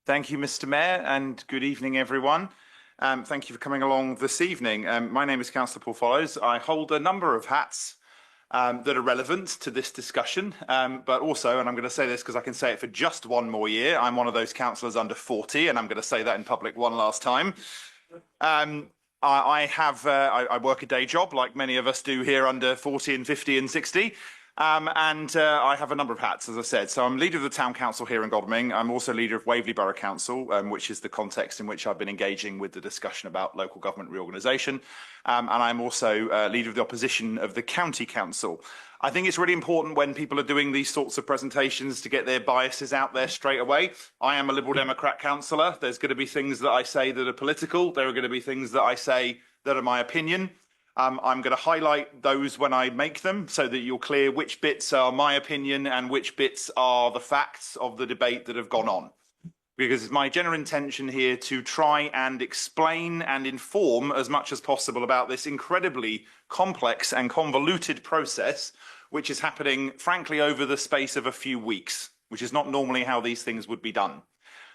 Thank you, Mr. Mayor, and good evening, everyone. Thank you for coming along this evening. My name is Councillor Paul Follows. I hold a number of hats that are relevant to this discussion, but also, and I'm going to say this because I can say it for just one more year, I'm one of those councillors under 40, and I'm going to say that in public one last time. I work a day job like many of us do here under 40 and 50 and 60. I have a number of hats, as I said. So I'm leader of the Town Council here in Godalming. I'm also leader of Waverley Borough Council, which is the context in which I've been engaging with the discussion about local government reorganisation. And I'm also leader of the opposition of the County Council. I think it's really important when people are doing these sorts of presentations to get their biases out there straight away. I am a Liberal Democrat councillor. There's going to be things that I say that are political. There are going to be things that I say that are my opinion. I'm going to highlight those when I make them so that you're clear which bits are my opinion and which bits are the facts of the debate that have gone on. Because it's my general intention here to try and explain and inform as much as possible about this incredibly complex and convoluted process, which is happening, frankly, over the space of a few weeks, which is not normally how these things would be done.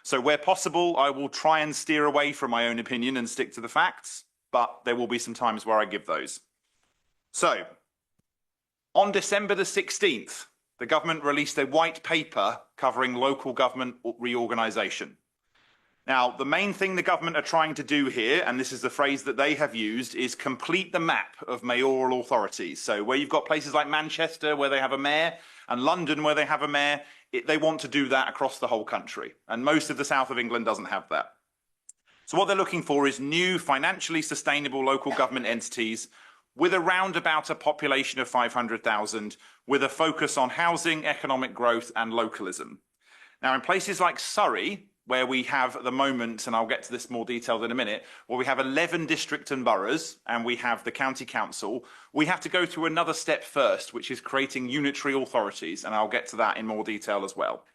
So where possible, I will try and steer away from my own opinion and stick to the facts. But there will be some times where I give those. So, on December the 16th, the government released a white paper covering local government reorganisation. Now, the main thing the government are trying to do here, and this is the phrase that they have used, is complete the map of mayoral authorities. So where you've got places like Manchester where they have a mayor and London where they have a mayor, they want to do that across the whole country. And most of the south of England doesn't have that. So what they're looking for is new financially sustainable local government entities with around about a population of 500,000 with a focus on housing, economic growth and localism. Now in places like Surrey, where we have at the moment, and I'll get to this more detailed in a minute, where we have 11 district and boroughs and we have the county council, we have to go through another step first, which is creating unitary authorities, and I'll get to that in more detail as well.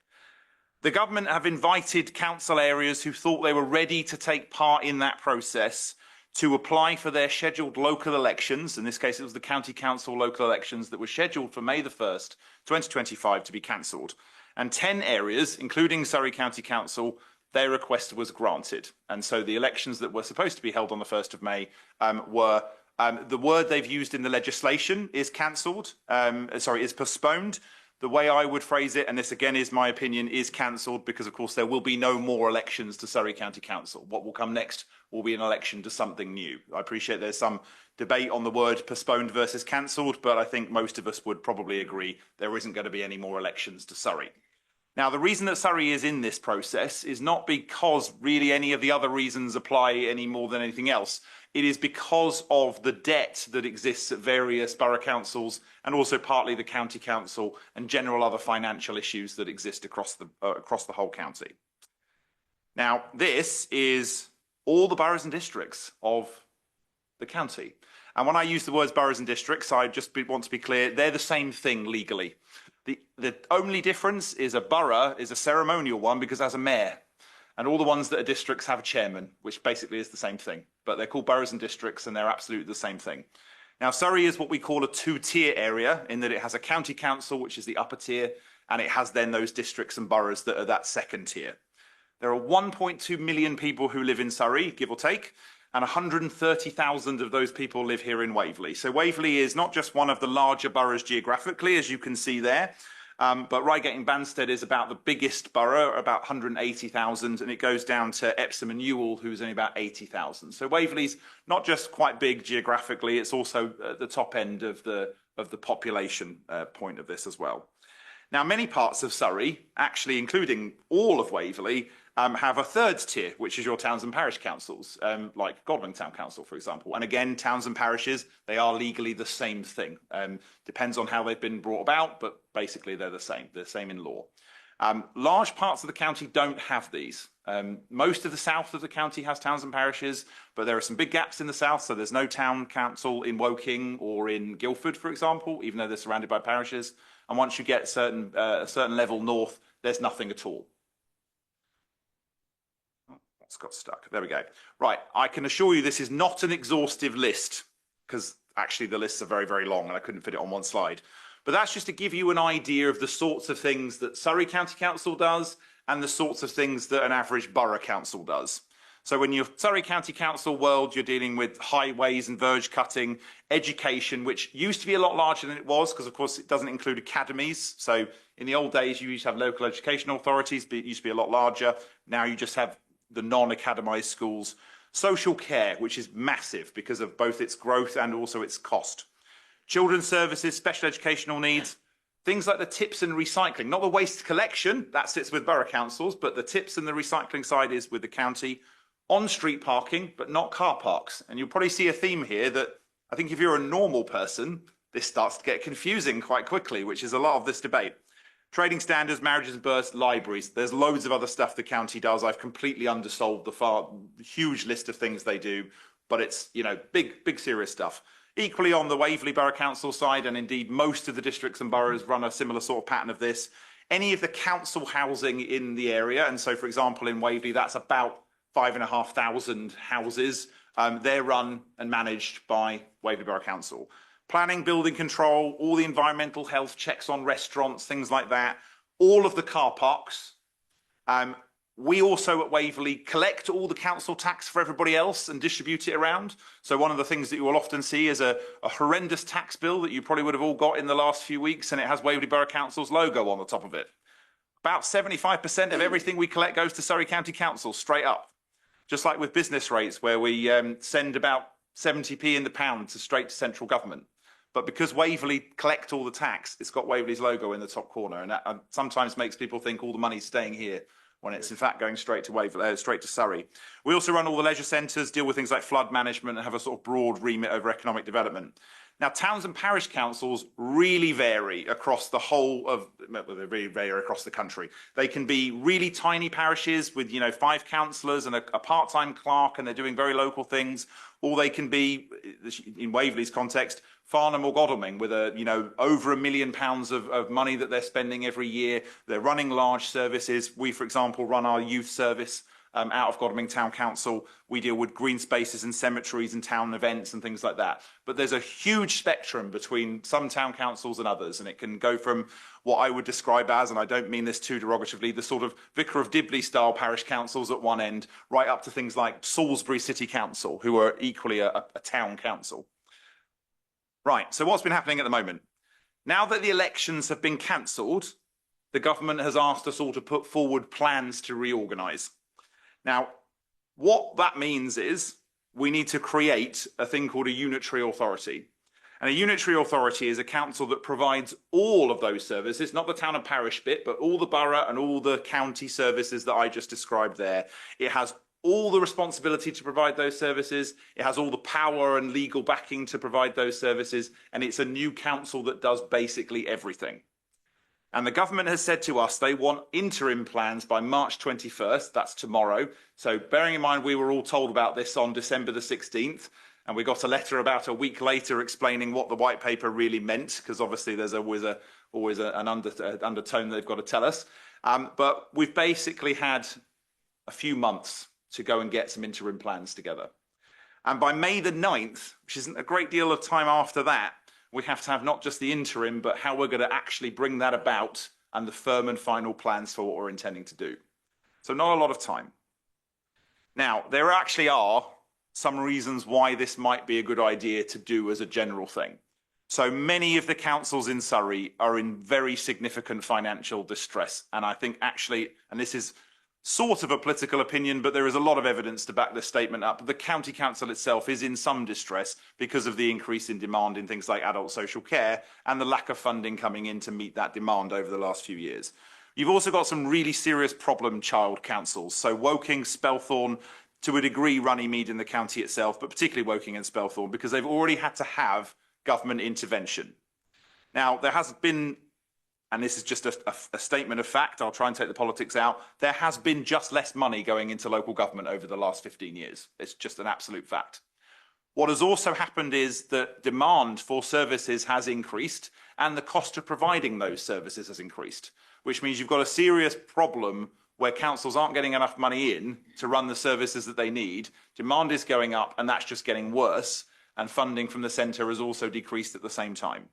The government have invited council areas who thought they were ready to take part in that process to apply for their scheduled local elections. In this case, it was the county council local elections that were scheduled for May the 1st, 2025 to be cancelled. And 10 areas, including Surrey County Council, their request was granted. And so the elections that were supposed to be held on the 1st of May were, the word they've used in the legislation is cancelled, is postponed. The way I would phrase it, and this again is my opinion, is cancelled because, of course, there will be no more elections to Surrey County Council. What will come next will be an election to something new. I appreciate there's some debate on the word postponed versus cancelled, but I think most of us would probably agree there isn't going to be any more elections to Surrey. Now, the reason that Surrey is in this process is not because really any of the other reasons apply any more than anything else. It is because of the debt that exists at various borough councils and also partly the county council and general other financial issues that exist across the whole county. Now, this is all the boroughs and districts of the county. And when I use the words boroughs and districts, I just want to be clear, they're the same thing legally. The only difference is a borough is a ceremonial one because it has a mayor. And all the ones that are districts have a chairman, which basically is the same thing. But they're called boroughs and districts, and they're absolutely the same thing. Now, Surrey is what we call a two-tier area, in that it has a county council, which is the upper tier, and it has then those districts and boroughs that are that second tier. There are 1.2 million people who live in Surrey, give or take, and 130,000 of those people live here in Waverley. So Waverley is not just one of the larger boroughs geographically, as you can see there, but Reigate and Banstead is about the biggest borough, about 180,000, and it goes down to Epsom and Ewell, who's only about 80,000. So Waverley's not just quite big geographically, it's also at the top end of the population point of this as well. Now, many parts of Surrey, actually including all of Waverley, have a third tier, which is your towns and parish councils, like Godalming Town Council, for example. And again, towns and parishes, they are legally the same thing. Depends on how they've been brought about, but basically they're the same. They're the same in law. Large parts of the county don't have these. Most of the south of the county has towns and parishes, but there are some big gaps in the south. So there's no town council in Woking or in Guildford, for example, even though they're surrounded by parishes. And once you get a certain level north, there's nothing at all. It's got stuck. There we go. Right. I can assure you this is not an exhaustive list because actually the lists are very, very long and I couldn't fit it on one slide. But that's just to give you an idea of the sorts of things that Surrey County Council does and the sorts of things that an average borough council does. So when you're Surrey County Council world, you're dealing with highways and verge cutting, education, which used to be a lot larger than it was, because of course it doesn't include academies. So in the old days, you used to have local education authorities, but it used to be a lot larger. Now you just have the non-academised schools. Social care, which is massive because of both its growth and also its cost. Children's services, special educational needs, things like the tips and recycling, not the waste collection, that sits with borough councils, but the tips and the recycling side is with the county. On-street parking, but not car parks. And you'll probably see a theme here that I think if you're a normal person, this starts to get confusing quite quickly, which is a lot of this debate. Trading standards, marriages and births, libraries. There's loads of other stuff the county does. I've completely undersold the huge list of things they do, but it's, you know, big serious stuff. Equally on the Waverley Borough Council side, and indeed most of the districts and boroughs run a similar sort of pattern of this. Any of the council housing in the area, and so for example in Waverley, that's about 5,500 houses. They're run and managed by Waverley Borough Council. Planning, building control, all the environmental health checks on restaurants, things like that. All of the car parks. We also at Waverley collect all the council tax for everybody else and distribute it around. So one of the things that you will often see is a horrendous tax bill that you probably would have all got in the last few weeks, and it has Waverley Borough Council's logo on the top of it. About 75% of everything we collect goes to Surrey County Council, straight up. Just like with business rates, where we send about 70p in the pound straight to central government. But because Waverley collect all the tax, it's got Waverley's logo in the top corner, and that sometimes makes people think all the money's staying here, when it's in fact going straight to Waverley, straight to Surrey. We also run all the leisure centres, deal with things like flood management, and have a sort of broad remit over economic development. Now, towns and parish councils really vary across the whole of, well, they really vary across the country. They can be really tiny parishes with, you know, 5 councillors and a part-time clerk, and they're doing very local things. Or they can be, in Waverley's context, Farnham or Godalming with a, you know, over £1 million of money that they're spending every year. They're running large services. We, for example, run our youth service out of Godalming Town Council. We deal with green spaces and cemeteries and town events and things like that. But there's a huge spectrum between some town councils and others, and it can go from what I would describe as, and I don't mean this too derogatively, the sort of Vicar of Dibley style parish councils at one end, right up to things like Salisbury City Council, who are equally a town council. Right, so what's been happening at the moment? Now that the elections have been cancelled, the government has asked us all to put forward plans to reorganise. Now, what that means is we need to create a thing called a unitary authority. And a unitary authority is a council that provides all of those services, not the town and parish bit, but all the borough and all the county services that I just described there. It has all the responsibility to provide those services. It has all the power and legal backing to provide those services. And it's a new council that does basically everything. And the government has said to us they want interim plans by March 21st, that's tomorrow. So bearing in mind we were all told about this on December the 16th, and we got a letter about a week later explaining what the white paper really meant, because obviously there's always an undertone they've got to tell us. But we've basically had a few months to go and get some interim plans together. And by May the 9th, which isn't a great deal of time after that, we have to have not just the interim, but how we're going to actually bring that about and the firm and final plans for what we're intending to do. So not a lot of time. Now, there actually are some reasons why this might be a good idea to do as a general thing. So many of the councils in Surrey are in very significant financial distress. And I think actually, and this is sort of a political opinion, but there is a lot of evidence to back this statement up. The county council itself is in some distress because of the increase in demand in things like adult social care and the lack of funding coming in to meet that demand over the last few years. You've also got some really serious problem child councils. So Woking, Spelthorne, to a degree Runnymede in the county itself, but particularly Woking and Spelthorne, because they've already had to have government intervention. Now, there has been, and this is just a statement of fact, I'll try and take the politics out, there has been just less money going into local government over the last 15 years. It's just an absolute fact. What has also happened is that demand for services has increased and the cost of providing those services has increased, which means you've got a serious problem where councils aren't getting enough money in to run the services that they need. Demand is going up and that's just getting worse, and funding from the centre has also decreased at the same time.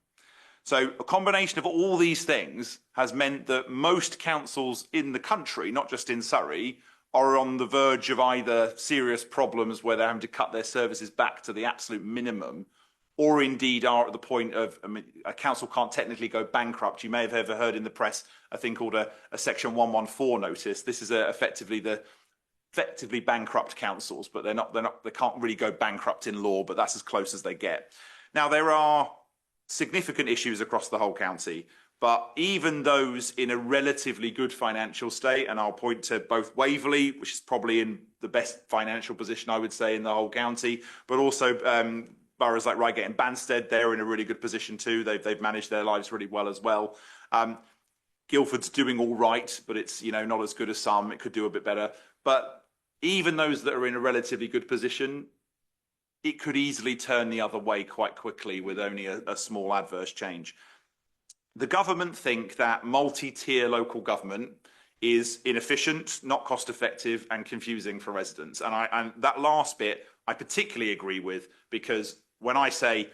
So a combination of all these things has meant that most councils in the country, not just in Surrey, are on the verge of either serious problems where they're having to cut their services back to the absolute minimum, or indeed are at the point of, I mean, a council can't technically go bankrupt. You may have ever heard in the press a thing called a Section 114 notice. This is effectively bankrupt councils, but they can't really go bankrupt in law, but that's as close as they get. Now, there are significant issues across the whole county, but even those in a relatively good financial state, and I'll point to both Waverley, which is probably in the best financial position, I would say, in the whole county, but also boroughs like Reigate and Banstead, they're in a really good position too. They've managed their lives really well as well. Guildford's doing all right, but it's not as good as some. It could do a bit better. But even those that are in a relatively good position, it could easily turn the other way quite quickly with only a small adverse change. The government think that multi-tier local government is inefficient, not cost effective, and confusing for residents. And that last bit I particularly agree with, because when I say,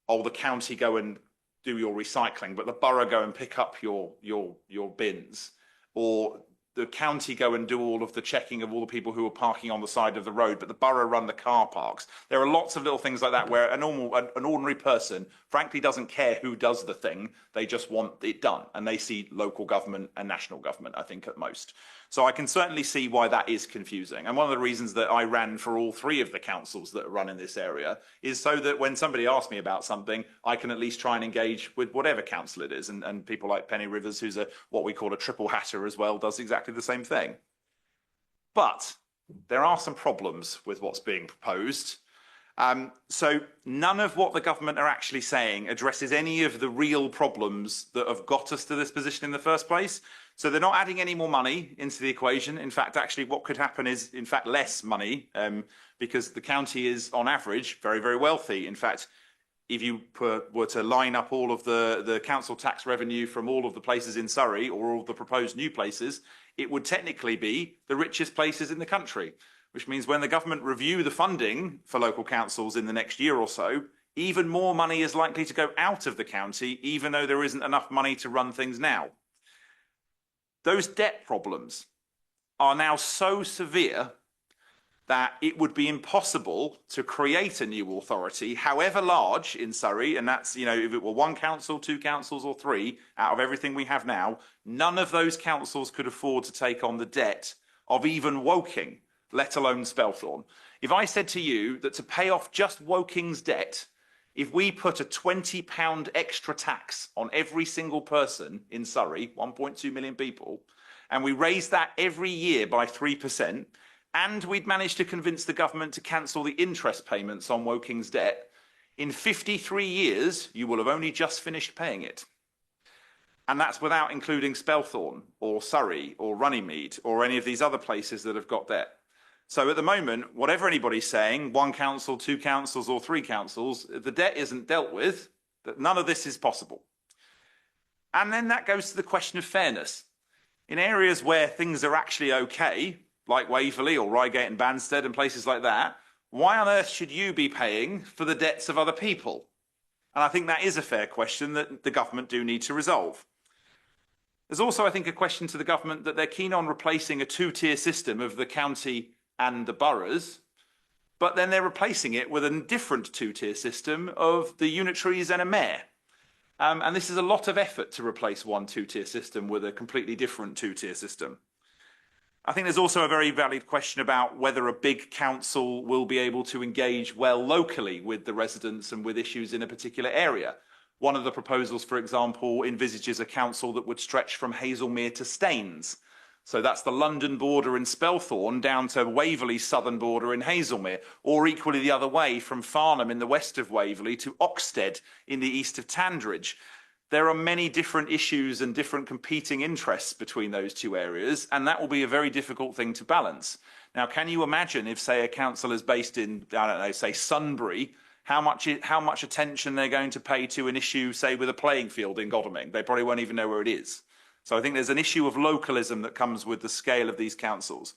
oh, the county go and do your recycling, but the borough go and pick up your bins, or the county go and do all of the checking of all the people who are parking on the side of the road, but the borough run the car parks. There are lots of little things like that where an ordinary person frankly doesn't care who does the thing. They just want it done, and they see local government and national government, I think, at most. So I can certainly see why that is confusing. And one of the reasons that I ran for all three of the councils that run in this area is so that when somebody asks me about something, I can at least try and engage with whatever council it is. And people like Penny Rivers, who's what we call a triple hatter as well, does exactly the same thing. But there are some problems with what's being proposed. So none of what the government are actually saying addresses any of the real problems that have got us to this position in the first place. So they're not adding any more money into the equation. In fact, actually, what could happen is, in fact, less money, because the county is, on average, very, very wealthy. In fact, if you were to line up all of the council tax revenue from all of the places in Surrey, or all of the proposed new places, it would technically be the richest places in the country, which means when the government review the funding for local councils in the next year or so, even more money is likely to go out of the county, even though there isn't enough money to run things now. Those debt problems are now so severe that it would be impossible to create a new authority, however large, in Surrey, and that's, if it were one council, two councils, or three, out of everything we have now, none of those councils could afford to take on the debt of even Woking, let alone Spelthorne. If I said to you that to pay off just Woking's debt, if we put a £20 extra tax on every single person in Surrey, 1.2 million people, and we raised that every year by 3%, and we'd managed to convince the government to cancel the interest payments on Woking's debt, in 53 years, you will have only just finished paying it. And that's without including Spelthorne, or Surrey, or Runnymede, or any of these other places that have got debt. So at the moment, whatever anybody's saying, one council, two councils, or three councils, if the debt isn't dealt with, that none of this is possible. And then that goes to the question of fairness. In areas where things are actually okay, like Waverley or Reigate and Banstead and places like that, why on earth should you be paying for the debts of other people? And I think that is a fair question that the government do need to resolve. There's also, I think, a question to the government that they're keen on replacing a two-tier system of the county and the boroughs, but then they're replacing it with a different two-tier system of the unitaries and a mayor. And this is a lot of effort to replace one two-tier system with a completely different two-tier system. I think there's also a very valid question about whether a big council will be able to engage well locally with the residents and with issues in a particular area. One of the proposals, for example, envisages a council that would stretch from Haslemere to Staines. So that's the London border in Spelthorne down to Waverley's southern border in Haslemere, or equally the other way from Farnham in the west of Waverley to Oxted in the east of Tandridge. There are many different issues and different competing interests between those two areas, and that will be a very difficult thing to balance. Now, can you imagine if, say, a council is based in, I don't know, say Sunbury, how much attention they're going to pay to an issue, say, with a playing field in Godalming? They probably won't even know where it is. So I think there's an issue of localism that comes with the scale of these councils.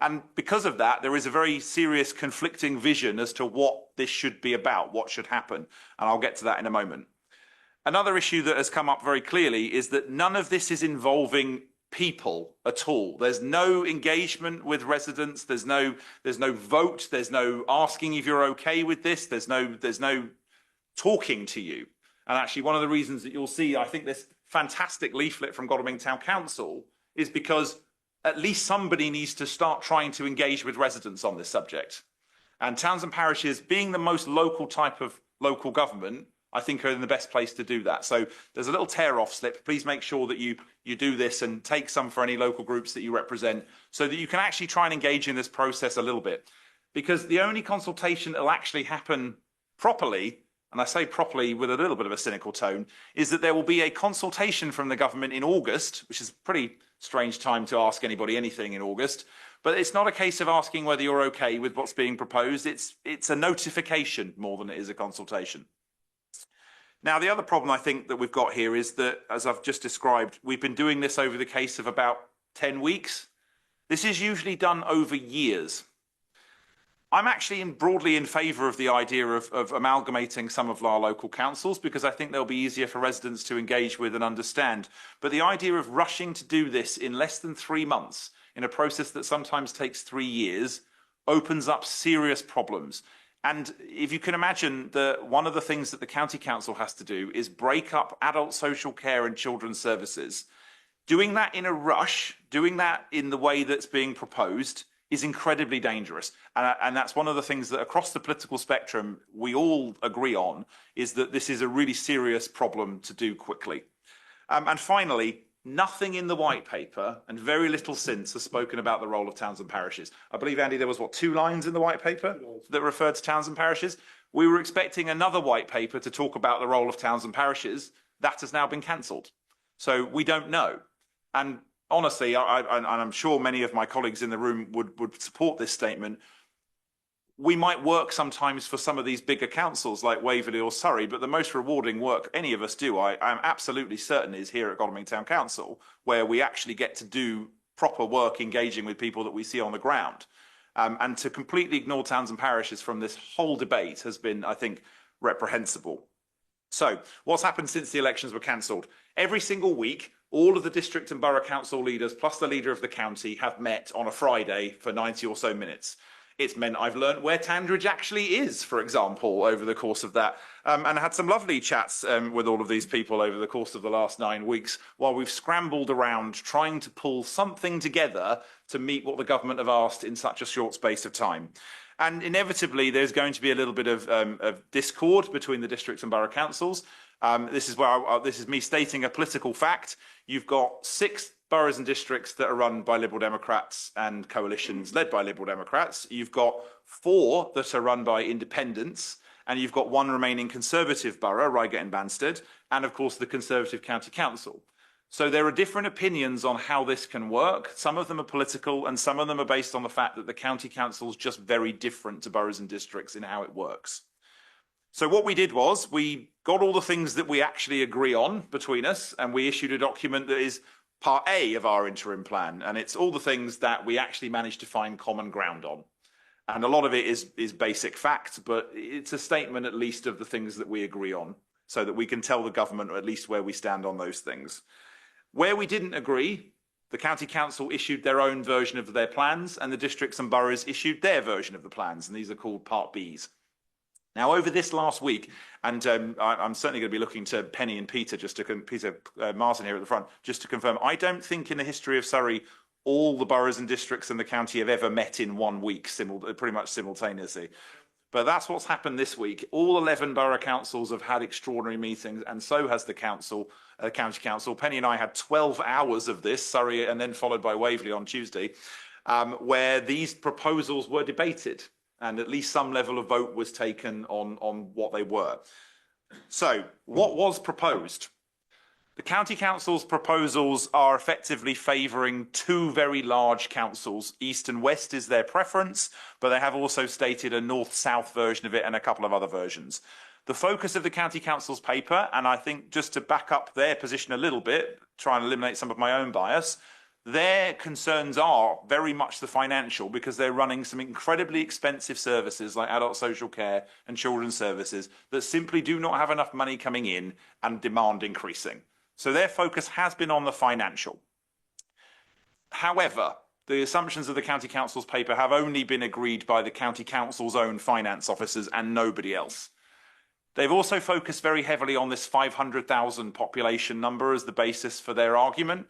And because of that, there is a very serious conflicting vision as to what this should be about, what should happen. And I'll get to that in a moment. Another issue that has come up very clearly is that none of this is involving people at all. There's no engagement with residents. There's no vote. There's no asking if you're okay with this. There's no talking to you. And actually, one of the reasons that you'll see, I think, this fantastic leaflet from Godalming Town Council is because at least somebody needs to start trying to engage with residents on this subject. And towns and parishes, being the most local type of local government, I think are in the best place to do that. So there's a little tear-off slip. Please make sure that you do this and take some for any local groups that you represent so that you can actually try and engage in this process a little bit. Because the only consultation that will actually happen properly, and I say properly with a little bit of a cynical tone, is that there will be a consultation from the government in August, which is a pretty strange time to ask anybody anything in August. But it's not a case of asking whether you're okay with what's being proposed. It's a notification more than it is a consultation. Now, the other problem I think that we've got here is that, as I've just described, we've been doing this over the case of about 10 weeks. This is usually done over years. I'm actually broadly in favour of the idea of amalgamating some of our local councils because I think they'll be easier for residents to engage with and understand. But the idea of rushing to do this in less than 3 months in a process that sometimes takes 3 years opens up serious problems. And if you can imagine, one of the things that the county council has to do is break up adult social care and children's services. Doing that in a rush, doing that in the way that's being proposed, is incredibly dangerous. And that's one of the things that across the political spectrum we all agree on, is that this is a really serious problem to do quickly. And finally, nothing in the white paper and very little since has spoken about the role of towns and parishes. I believe, Andy, there was, 2 lines in the white paper that referred to towns and parishes? We were expecting another white paper to talk about the role of towns and parishes. That has now been cancelled. So we don't know. And honestly, and I'm sure many of my colleagues in the room would support this statement, we might work sometimes for some of these bigger councils like Waverley or Surrey, but the most rewarding work any of us do, I'm absolutely certain, is here at Godalming Town Council, where we actually get to do proper work engaging with people that we see on the ground. And to completely ignore towns and parishes from this whole debate has been, I think, reprehensible. So what's happened since the elections were cancelled? Every single week, all of the district and borough council leaders, plus the leader of the county, have met on a Friday for 90 or so minutes. It's meant I've learnt where Tandridge actually is, for example, over the course of that, and had some lovely chats with all of these people over the course of the last 9 weeks, while we've scrambled around trying to pull something together to meet what the government have asked in such a short space of time. And inevitably, there's going to be a little bit of discord between the district and borough councils. This is me stating a political fact. You've got 6 boroughs and districts that are run by Liberal Democrats and coalitions led by Liberal Democrats. You've got 4 that are run by independents, and you've got 1 remaining Conservative borough, Reigate and Banstead, and of course the Conservative County Council. So there are different opinions on how this can work. Some of them are political, and some of them are based on the fact that the County Council is just very different to boroughs and districts in how it works. So what we did was we got all the things that we actually agree on between us, and we issued a document that is part A of our interim plan, and it's all the things that we actually managed to find common ground on. And a lot of it is basic facts, but it's a statement at least of the things that we agree on, so that we can tell the government at least where we stand on those things. Where we didn't agree, the County Council issued their own version of their plans, and the districts and boroughs issued their version of the plans, and these are called Part Bs. Now, over this last week, and I'm certainly going to be looking to Penny and Peter, Peter Martin here at the front, just to confirm, I don't think in the history of Surrey all the boroughs and districts in the county have ever met in 1 week, pretty much simultaneously. But that's what's happened this week. All 11 borough councils have had extraordinary meetings, and so has the county council. Penny and I had 12 hours of this, Surrey, and then followed by Waverley on Tuesday, where these proposals were debated. And at least some level of vote was taken on what they were. So, what was proposed? The County Council's proposals are effectively favouring 2 very large councils. East and West is their preference, but they have also stated a North-South version of it and a couple of other versions. The focus of the County Council's paper, and I think just to back up their position a little bit, try and eliminate some of my own bias, their concerns are very much the financial, because they're running some incredibly expensive services like adult social care and children's services that simply do not have enough money coming in and demand increasing. So their focus has been on the financial. However, the assumptions of the County Council's paper have only been agreed by the County Council's own finance officers and nobody else. They've also focused very heavily on this 500,000 population number as the basis for their argument.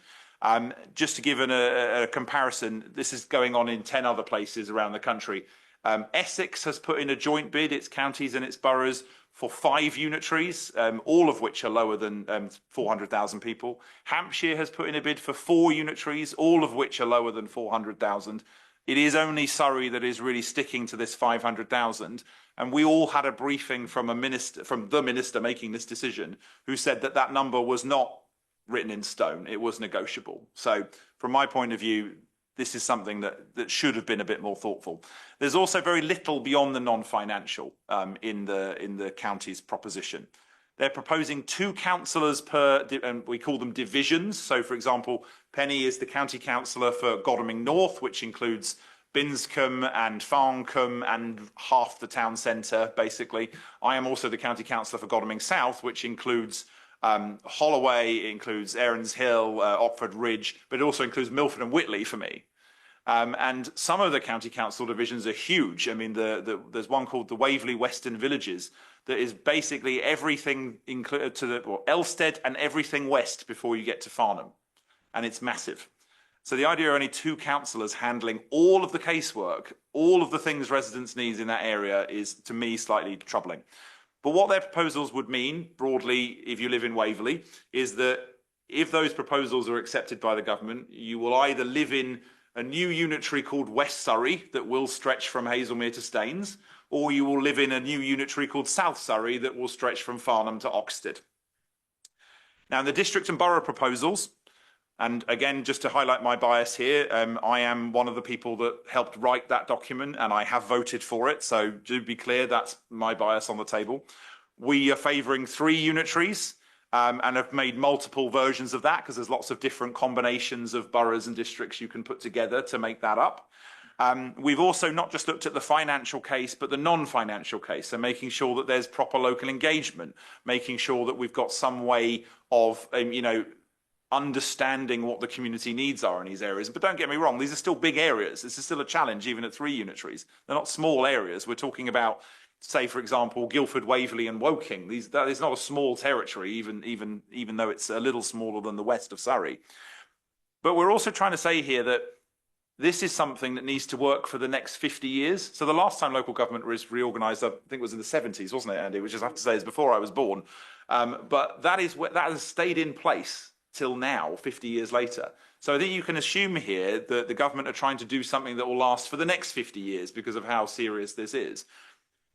Just to give a comparison, this is going on in 10 other places around the country. Essex has put in a joint bid, its counties and its boroughs, for 5 unitaries, all of which are lower than 400,000 people. Hampshire has put in a bid for 4 unitaries, all of which are lower than 400,000. It is only Surrey that is really sticking to this 500,000. And we all had a briefing from the minister making this decision, who said that that number was not written in stone, it was negotiable. So from my point of view, this is something that should have been a bit more thoughtful. There's also very little beyond the non-financial in the county's proposition. They're proposing 2 councillors per, and we call them divisions. So for example, Penny is the county councillor for Godalming North, which includes Binscombe and Farncombe and half the town centre, basically. I am also the county councillor for Godalming South, which includes Holloway, it includes Aarons Hill, Oxford Ridge, but it also includes Milford and Whitley for me. And some of the county council divisions are huge. I mean, there's one called the Waverley Western Villages that is basically everything included to Elstead and everything west before you get to Farnham. And it's massive. So the idea of only 2 councillors handling all of the casework, all of the things residents need in that area is, to me, slightly troubling. But what their proposals would mean, broadly, if you live in Waverley, is that if those proposals are accepted by the government, you will either live in a new unitary called West Surrey that will stretch from Hazelmere to Staines, or you will live in a new unitary called South Surrey that will stretch from Farnham to Oxted. Now, in the district and borough proposals, and again, just to highlight my bias here, I am one of the people that helped write that document and I have voted for it. So to be clear, that's my bias on the table. We are favouring 3 unitaries and have made multiple versions of that because there's lots of different combinations of boroughs and districts you can put together to make that up. We've also not just looked at the financial case, but the non-financial case. So making sure that there's proper local engagement, making sure that we've got some way of, understanding what the community needs are in these areas. But don't get me wrong, these are still big areas. This is still a challenge, even at 3 unitaries. They're not small areas. We're talking about, say, for example, Guildford, Waverley and Woking. That is not a small territory, even though it's a little smaller than the west of Surrey. But we're also trying to say here that this is something that needs to work for the next 50 years. So the last time local government was reorganised, I think it was in the 70s, wasn't it, Andy? Which I have to say is before I was born. But that has stayed in place till now, 50 years later. So I think you can assume here that the government are trying to do something that will last for the next 50 years because of how serious this is.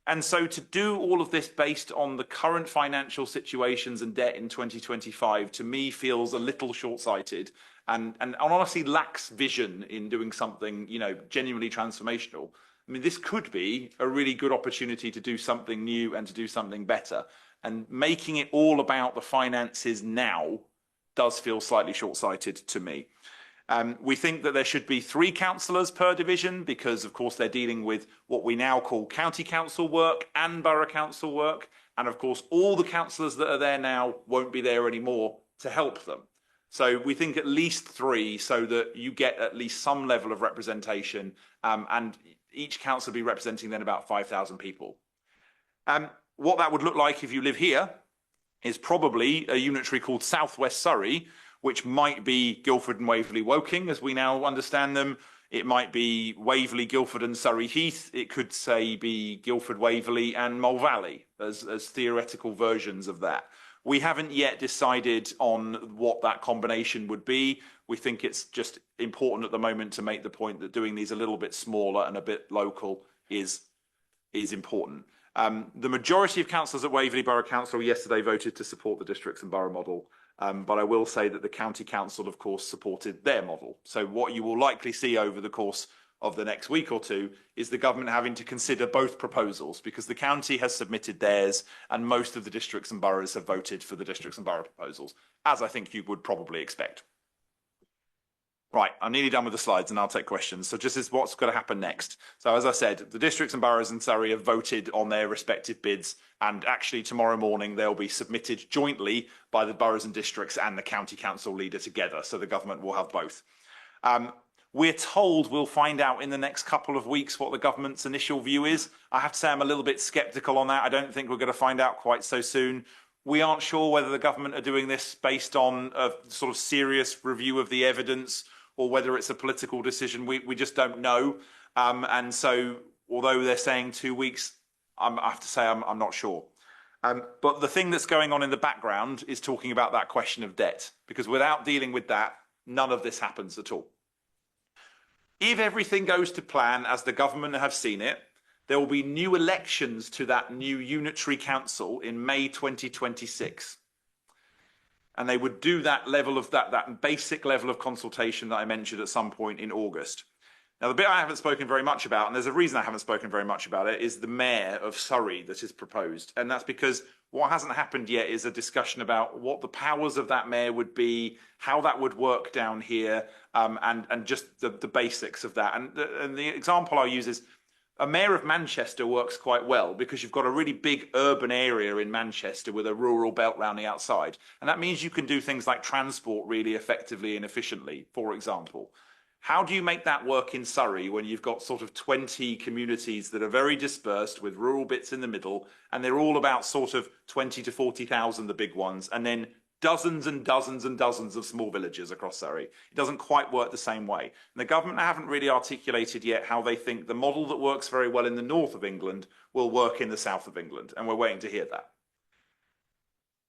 And so to do all of this based on the current financial situations and debt in 2025, to me feels a little short-sighted and honestly lacks vision in doing something, genuinely transformational. I mean, this could be a really good opportunity to do something new and to do something better. And making it all about the finances now does feel slightly short-sighted to me. We think that there should be 3 councillors per division because, of course, they're dealing with what we now call county council work and borough council work. And, of course, all the councillors that are there now won't be there anymore to help them. So we think at least 3 so that you get at least some level of representation and each council will be representing then about 5,000 people. What that would look like if you live here is probably a unitary called South West Surrey, which might be Guildford and Waverley Woking, as we now understand them. It might be Waverley, Guildford and Surrey Heath. It could, say, be Guildford, Waverley and Mole Valley as theoretical versions of that. We haven't yet decided on what that combination would be. We think it's just important at the moment to make the point that doing these a little bit smaller and a bit local is important. The majority of councillors at Waverley Borough Council yesterday voted to support the districts and borough model. But I will say that the county council, of course, supported their model. So what you will likely see over the course of the next week or 2 is the government having to consider both proposals because the county has submitted theirs and most of the districts and boroughs have voted for the districts and borough proposals, as I think you would probably expect. Right, I'm nearly done with the slides and I'll take questions. So just as what's going to happen next. So as I said, the districts and boroughs in Surrey have voted on their respective bids, and actually tomorrow morning they'll be submitted jointly by the boroughs and districts and the county council leader together. So the government will have both. We're told we'll find out in the next couple of weeks what the government's initial view is. I have to say I'm a little bit sceptical on that. I don't think we're going to find out quite so soon. We aren't sure whether the government are doing this based on a sort of serious review of the evidence or whether it's a political decision. We just don't know. And so although they're saying 2 weeks, I have to say I'm not sure. But the thing that's going on in the background is talking about that question of debt, because without dealing with that, none of this happens at all. If everything goes to plan as the government have seen it, there will be new elections to that new unitary council in May 2026. And they would do that level of that basic level of consultation that I mentioned at some point in August. Now, the bit I haven't spoken very much about, and there's a reason I haven't spoken very much about it, is the mayor of Surrey that is proposed. And that's because what hasn't happened yet is a discussion about what the powers of that mayor would be, how that would work down here, and just the basics of that. And the example I'll use is a mayor of Manchester works quite well because you've got a really big urban area in Manchester with a rural belt round the outside. And that means you can do things like transport really effectively and efficiently, for example. How do you make that work in Surrey when you've got sort of 20 communities that are very dispersed with rural bits in the middle, and they're all about sort of 20 to 40,000, the big ones, and then dozens and dozens and dozens of small villages across Surrey? It doesn't quite work the same way. And the government haven't really articulated yet how they think the model that works very well in the north of England will work in the south of England, and we're waiting to hear that.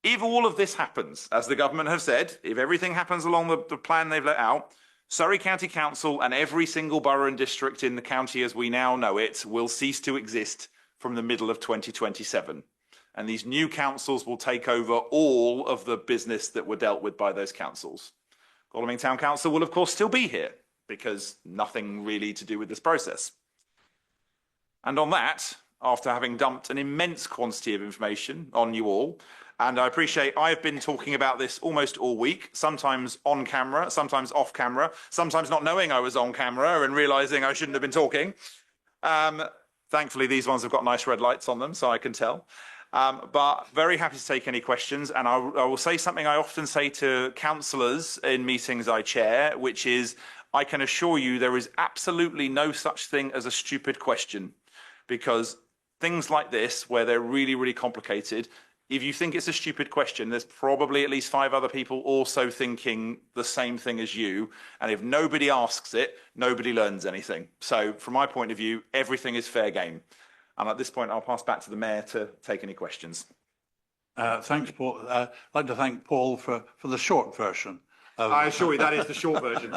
If all of this happens, as the government have said, if everything happens along the plan they've let out, Surrey County Council and every single borough and district in the county as we now know it will cease to exist from the middle of 2027. And these new councils will take over all of the business that were dealt with by those councils. Godalming Town Council will, of course, still be here because nothing really to do with this process. And on that, after having dumped an immense quantity of information on you all, and I appreciate I've been talking about this almost all week, sometimes on camera, sometimes off camera, sometimes not knowing I was on camera and realizing I shouldn't have been talking. Thankfully, these ones have got nice red lights on them, so I can tell. But very happy to take any questions. And I will say something I often say to councillors in meetings I chair, which is, I can assure you there is absolutely no such thing as a stupid question, because things like this, where they're really, really complicated, if you think it's a stupid question, there's probably at least 5 other people also thinking the same thing as you. And if nobody asks it, nobody learns anything. So from my point of view, everything is fair game. And at this point, I'll pass back to the Mayor to take any questions. Thanks, Paul. I'd like to thank Paul for the short version. I assure you that is the short version.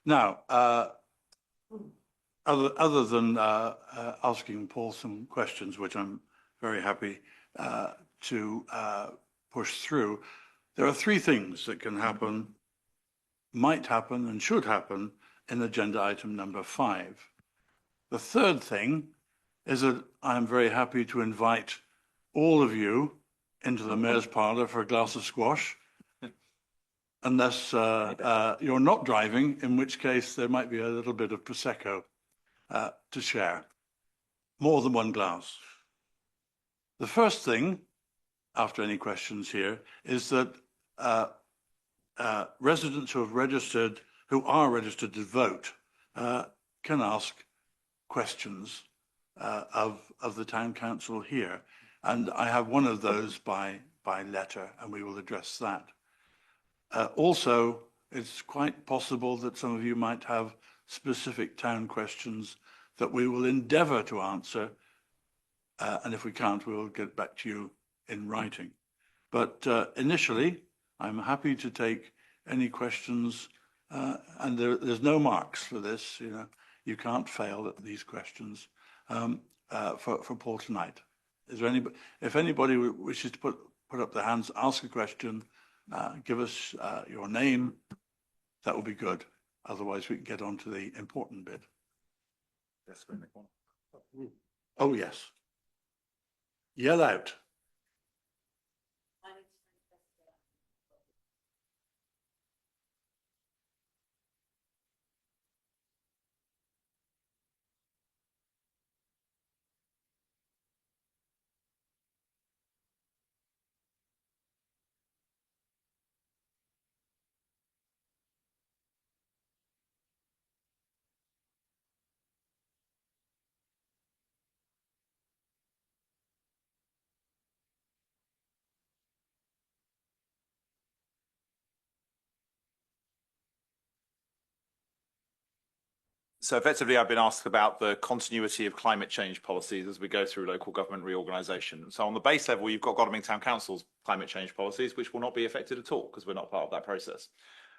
Now, other than asking Paul some questions, which I'm very happy to push through, there are 3 things that can happen, might happen and should happen in agenda item number 5. The 3rd thing is that I'm very happy to invite all of you into the Mayor's Parlour for a glass of squash, unless you're not driving, in which case there might be a little bit of Prosecco to share, more than 1 glass. The first thing, after any questions here, is that residents who are registered to vote, can ask questions of the town council here. And I have one of those by letter, and we will address that. Also, it's quite possible that some of you might have specific town questions that we will endeavour to answer. And if we can't, we will get back to you in writing. But initially, I'm happy to take any questions, and there's no marks for this. You know, you can't fail at these questions for Paul tonight. Is there anybody? If anybody wishes to put up their hands, ask a question, give us your name, that will be good. Otherwise, we can get on to the important bit. Oh yes. Yell out. So effectively, I've been asked about the continuity of climate change policies as we go through local government reorganisation. So on the base level, you've got Godalming Town Council's climate change policies, which will not be affected at all because we're not part of that process.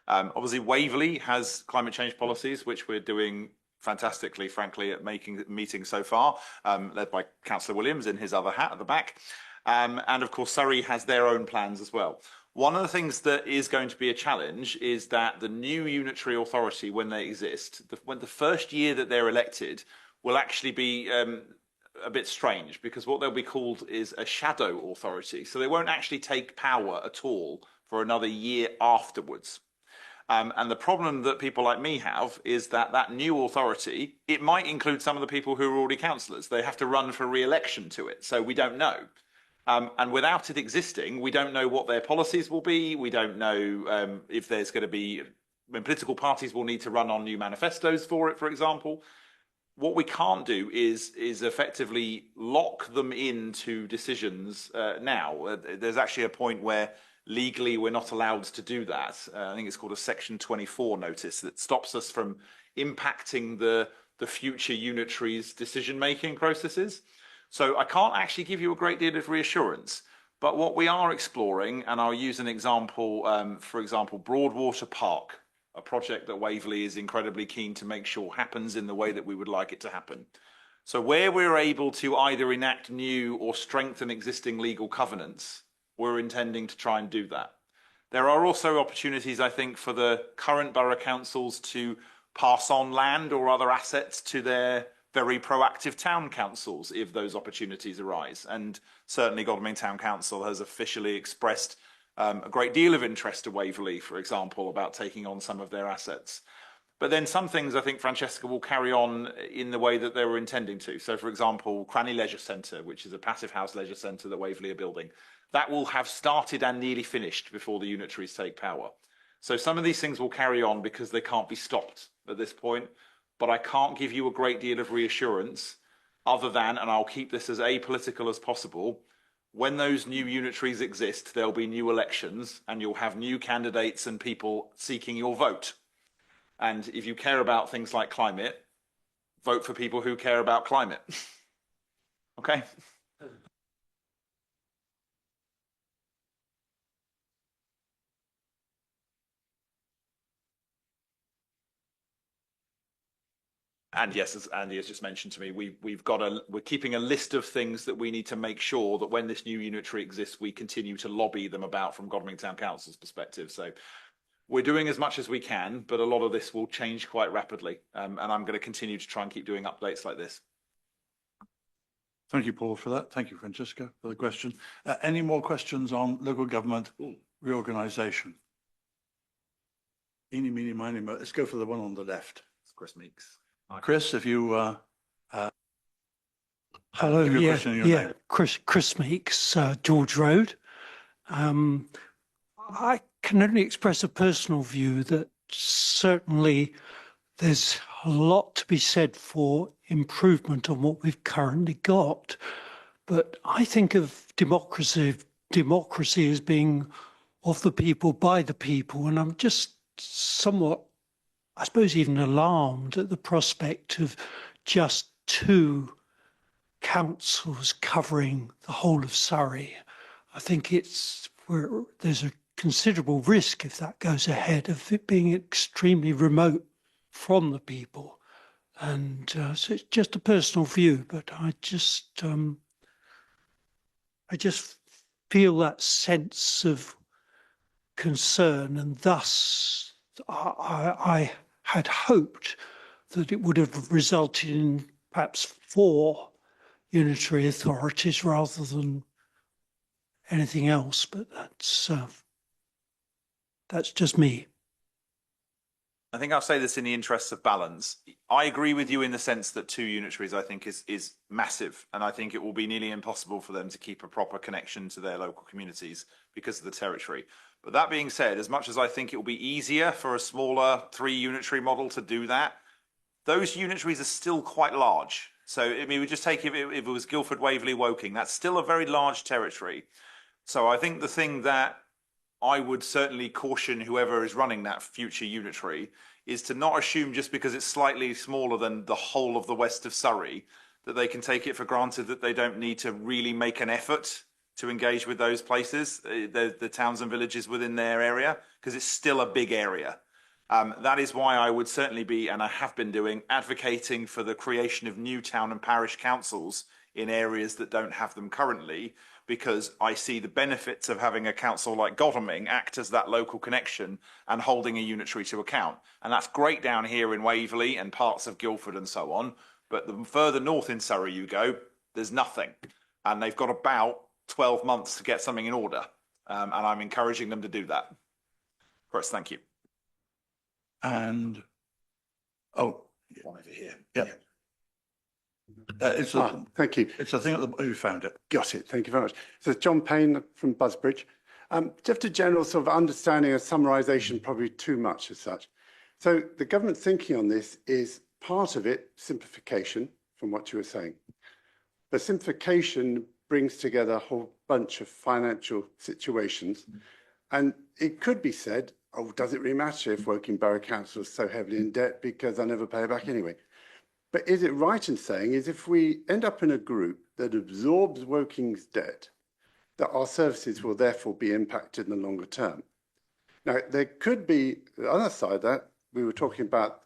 Obviously, Waverley has climate change policies, which we're doing fantastically, frankly, at making meetings so far, led by Councillor Williams in his other hat at the back. And of course, Surrey has their own plans as well. One of the things that is going to be a challenge is that the new unitary authority, when they exist, when the first year that they're elected, will actually be a bit strange because what they'll be called is a shadow authority. So they won't actually take power at all for another year afterwards. And the problem that people like me have is that that new authority, it might include some of the people who are already councillors. They have to run for re-election to it. So we don't know. And without it existing, we don't know what their policies will be. We don't know if there's going to be, when political parties will need to run on new manifestos for it, for example. What we can't do is effectively lock them into decisions now. There's actually a point where legally we're not allowed to do that. I think it's called a Section 24 notice that stops us from impacting the future unitaries' decision-making processes. So I can't actually give you a great deal of reassurance, but what we are exploring, and I'll use an example, for example, Broadwater Park, a project that Waverley is incredibly keen to make sure happens in the way that we would like it to happen. So where we're able to either enact new or strengthen existing legal covenants, we're intending to try and do that. There are also opportunities, I think, for the current borough councils to pass on land or other assets to their very proactive town councils if those opportunities arise. And certainly Godalming Town Council has officially expressed a great deal of interest to Waverley, for example, about taking on some of their assets. But then some things I think Francesca will carry on in the way that they were intending to. So, for example, Cranny Leisure Centre, which is a passive house leisure centre that Waverley are building, that will have started and nearly finished before the unitaries take power. So some of these things will carry on because they can't be stopped at this point. But I can't give you a great deal of reassurance other than, and I'll keep this as apolitical as possible, when those new unitaries exist, there'll be new elections and you'll have new candidates and people seeking your vote. And if you care about things like climate, vote for people who care about climate. Okay? And yes, as Andy has just mentioned to me, we're keeping a list of things that we need to make sure that when this new unitary exists, we continue to lobby them about from Godalming Town Council's perspective. So we're doing as much as we can, but a lot of this will change quite rapidly. And I'm going to continue to try and keep doing updates like this. Thank you, Paul, for that. Thank you, Francesca, for the question. Any more questions on local government reorganisation? Eeny, meeny, miny, mo. Let's go for the one on the left. It's Chris Meeks. Chris, if you hello, name. Chris Meeks, George Road. I can only express a personal view that certainly there's a lot to be said for improvement on what we've currently got. But I think of democracy as being of the people, by the people, and I'm just somewhat, I suppose, even alarmed at the prospect of just two councils covering the whole of Surrey. I think there's a considerable risk if that goes ahead of it being extremely remote from the people. And so it's just a personal view, but I just feel that sense of concern, and thus I had hoped that it would have resulted in perhaps 4 unitary authorities rather than anything else, but that's just me. I think I'll say this in the interests of balance. I agree with you in the sense that 2 unitaries I think is massive, and I think it will be nearly impossible for them to keep a proper connection to their local communities because of the territory. But that being said, as much as I think it will be easier for a smaller 3 unitary model to do that, those unitaries are still quite large. So, I mean, we just take if it was Guildford, Waverley, Woking, that's still a very large territory. So I think the thing that I would certainly caution whoever is running that future unitary is to not assume just because it's slightly smaller than the whole of the west of Surrey that they can take it for granted that they don't need to really make an effort to engage with those places, the towns and villages within their area, because it's still a big area. That is why I would certainly be, and I have been doing, advocating for the creation of new town and parish councils in areas that don't have them currently, because I see the benefits of having a council like Godalming act as that local connection and holding a unitary to account. And that's great down here in Waverley and parts of Guildford and so on. But the further north in Surrey you go, there's nothing. And they've got about 12 months to get something in order. And I'm encouraging them to do that. Chris, thank you. And, one over here. Yeah. Thank you. It's a thing at the, you found it. Got it. Thank you very much. So John Payne from Busbridge. Just a general sort of understanding of summarisation, probably too much as such. So the government thinking on this is part of it, simplification, from what you were saying. But simplification brings together a whole bunch of financial situations. And it could be said, oh, does it really matter if Woking Borough Council is so heavily in debt because I never pay it back anyway? But is it right in saying is if we end up in a group that absorbs Woking's debt, that our services will therefore be impacted in the longer term? Now, there could be the other side of that. We were talking about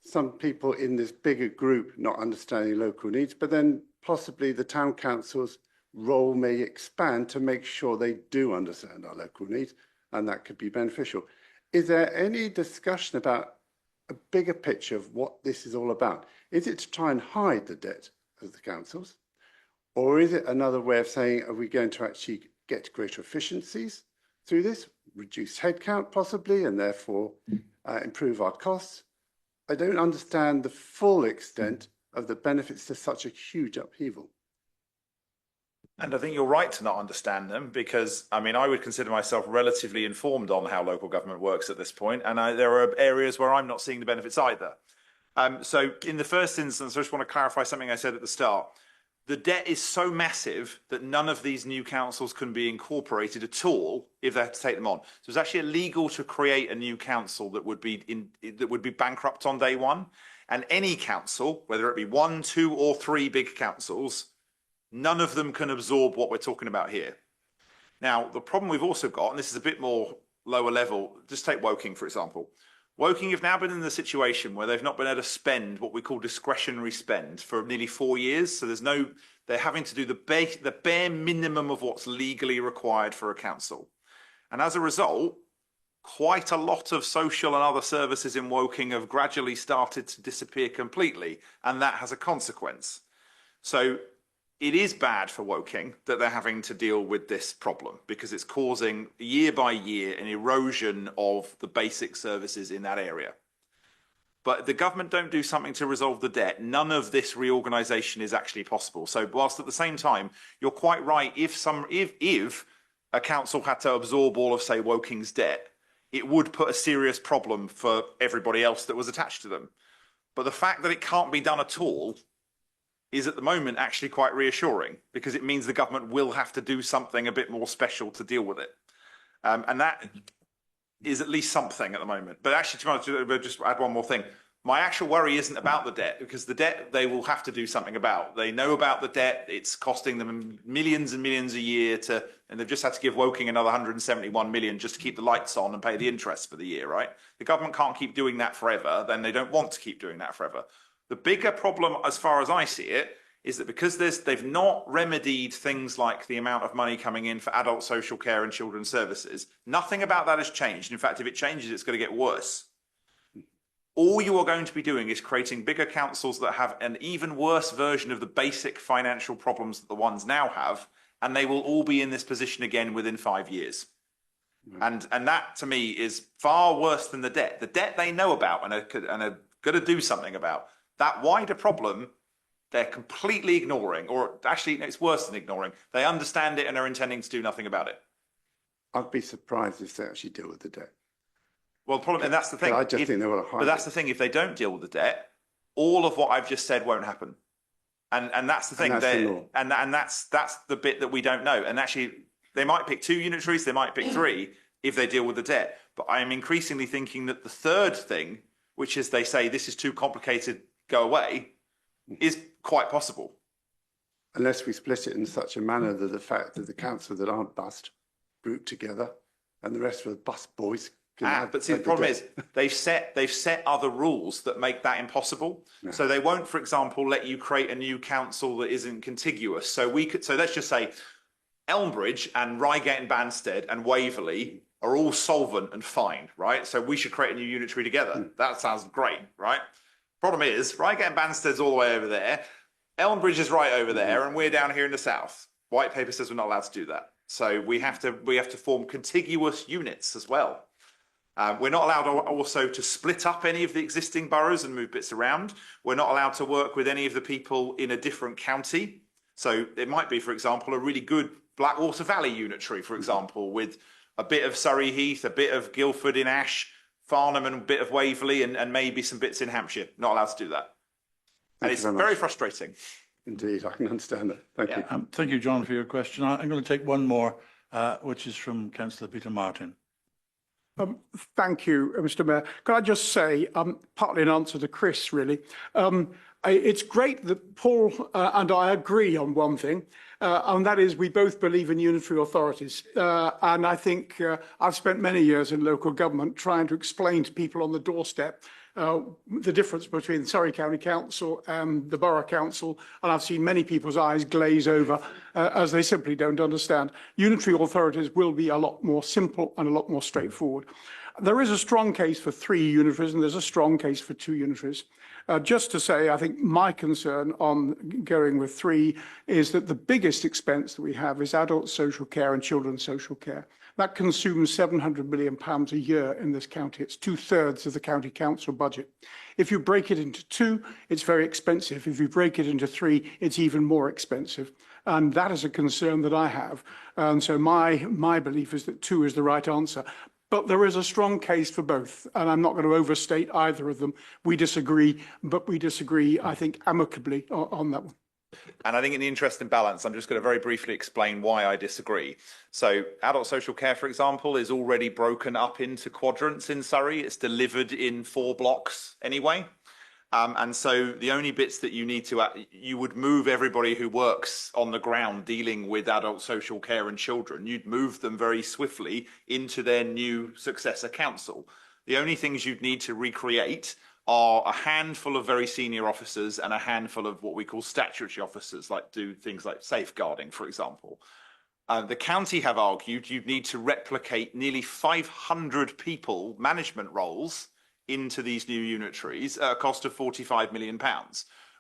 some people in this bigger group not understanding local needs, but then possibly the town council's role may expand to make sure they do understand our local needs, and that could be beneficial. Is there any discussion about a bigger picture of what this is all about? Is it to try and hide the debt of the councils? Or is it another way of saying, are we going to actually get greater efficiencies through this, reduce headcount possibly, and therefore improve our costs? I don't understand the full extent of the benefits to such a huge upheaval. And I think you're right to not understand them because, I mean, I would consider myself relatively informed on how local government works at this point, and there are areas where I'm not seeing the benefits either. So in the first instance, I just want to clarify something I said at the start. The debt is so massive that none of these new councils can be incorporated at all if they have to take them on. So it's actually illegal to create a new council that would be bankrupt on day one. And any council, whether it be 1, 2, or 3 big councils, none of them can absorb what we're talking about here. Now, the problem we've also got, and this is a bit more lower level, just take Woking, for example. Woking have now been in the situation where they've not been able to spend what we call discretionary spend for nearly 4 years. So they're having to do the bare minimum of what's legally required for a council. And as a result, quite a lot of social and other services in Woking have gradually started to disappear completely. And that has a consequence. So it is bad for Woking that they're having to deal with this problem because it's causing year by year an erosion of the basic services in that area. But if the government don't do something to resolve the debt, none of this reorganisation is actually possible. So whilst at the same time, you're quite right, if a council had to absorb all of, say, Woking's debt, it would put a serious problem for everybody else that was attached to them. But the fact that it can't be done at all is at the moment actually quite reassuring because it means the government will have to do something a bit more special to deal with it. And that is at least something at the moment. But actually, to just add one more thing, my actual worry isn't about the debt because the debt they will have to do something about. They know about the debt. It's costing them millions and millions a year and they've just had to give Woking another 171 million just to keep the lights on and pay the interest for the year, right? The government can't keep doing that forever. Then they don't want to keep doing that forever. The bigger problem, as far as I see it, is that because they've not remedied things like the amount of money coming in for adult social care and children's services, nothing about that has changed. In fact, if it changes, it's going to get worse. All you are going to be doing is creating bigger councils that have an even worse version of the basic financial problems that the ones now have, and they will all be in this position again within 5 years. And that, to me, is far worse than the debt. The debt they know about and are going to do something about. That wider problem, they're completely ignoring, or actually, it's worse than ignoring. They understand it and are intending to do nothing about it. I'd be surprised if they actually deal with the debt. Well, the problem, and that's the thing. I just think they want to hide. But that's the thing. If they don't deal with the debt, all of what I've just said won't happen. And that's the thing. And that's the bit that we don't know. And actually, they might pick 2 unitaries, they might pick 3 if they deal with the debt. But I am increasingly thinking that the third thing which is they say this is too complicated, go away, is quite possible. Unless we split it in such a manner that the fact that the council that aren't bussed group together and the rest of the bus boys can but see, the problem is they've set other rules that make that impossible. Yeah. So they won't, for example, let you create a new council that isn't contiguous. So let's just say Elmbridge and Reigate and Banstead and Waverley are all solvent and fine, right? So we should create a new unitary together. That sounds great, right? Problem is, Reigate and Banstead's all the way over there. Elmbridge is right over there, and we're down here in the south. White paper says we're not allowed to do that. So we have to form contiguous units as well. We're not allowed also to split up any of the existing boroughs and move bits around. We're not allowed to work with any of the people in a different county. So it might be, for example, a really good Blackwater Valley unitary, for example, with a bit of Surrey Heath, a bit of Guildford in Ash, Farnham and a bit of Waverley, and maybe some bits in Hampshire. Not allowed to do that. And it's very frustrating. Indeed, I can understand that. Thank you. Thank you, John, for your question. I'm going to take one more, which is from Councillor Peter Martin. Thank you, Mr. Mayor. Can I just say, partly in answer to Chris, really, it's great that Paul and I agree on one thing, and that is we both believe in unitary authorities. And I think I've spent many years in local government trying to explain to people on the doorstep the difference between Surrey County Council and the Borough Council, and I've seen many people's eyes glaze over as they simply don't understand. Unitary authorities will be a lot more simple and a lot more straightforward. There is a strong case for 3 unitaries and there's a strong case for 2 unitaries. Just to say, I think my concern on going with 3 is that the biggest expense that we have is adult social care and children's social care. That consumes £700 million a year in this county. It's 2/3 of the county council budget. If you break it into 2, it's very expensive. If you break it into 3, it's even more expensive. And that is a concern that I have. And so my belief is that 2 is the right answer. But there is a strong case for both, and I'm not going to overstate either of them. We disagree, but we disagree, I think, amicably on that one. And I think in the interest and balance, I'm just going to very briefly explain why I disagree. So adult social care, for example, is already broken up into quadrants in Surrey. It's delivered in 4 blocks anyway. And so the only bits that you need to, you would move everybody who works on the ground dealing with adult social care and children, you'd move them very swiftly into their new successor council. The only things you'd need to recreate are a handful of very senior officers and a handful of what we call statutory officers, like do things like safeguarding, for example. The county have argued you'd need to replicate nearly 500 people, management roles, into these new unitaries at a cost of £45 million,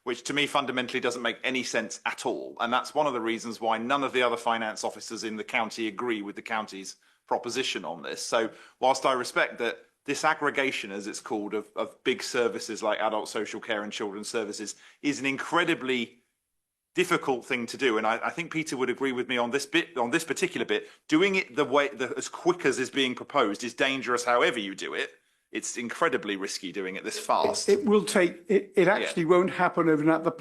which to me fundamentally doesn't make any sense at all. And that's one of the reasons why none of the other finance officers in the county agree with the county's proposition on this. So whilst I respect that disaggregation, as it's called, of big services like adult social care and children's services is an incredibly difficult thing to do. And I think Peter would agree with me on this particular bit. Doing it as quick as is being proposed is dangerous however you do it. It's incredibly risky doing it this fast. It will take, it actually won't happen overnight. The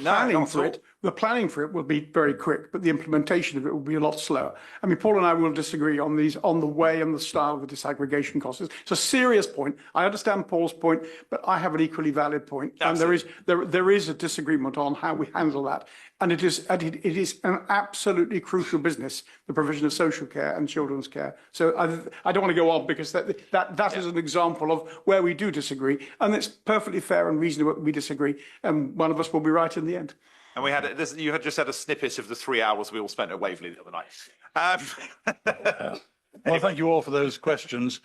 planning for it will be very quick, but the implementation of it will be a lot slower. I mean, Paul and I will disagree on the way and the style of the disaggregation costs. It's a serious point. I understand Paul's point, but I have an equally valid point. Absolutely. And there is a disagreement on how we handle that. And it is an absolutely crucial business, the provision of social care and children's care. So I don't want to go on because that is an example of where we do disagree, and it's perfectly fair and reasonable that we disagree, and one of us will be right in the end. And we had you had just had a snippet of the 3 hours we all spent at Waverley the other night. Well, thank you all for those questions.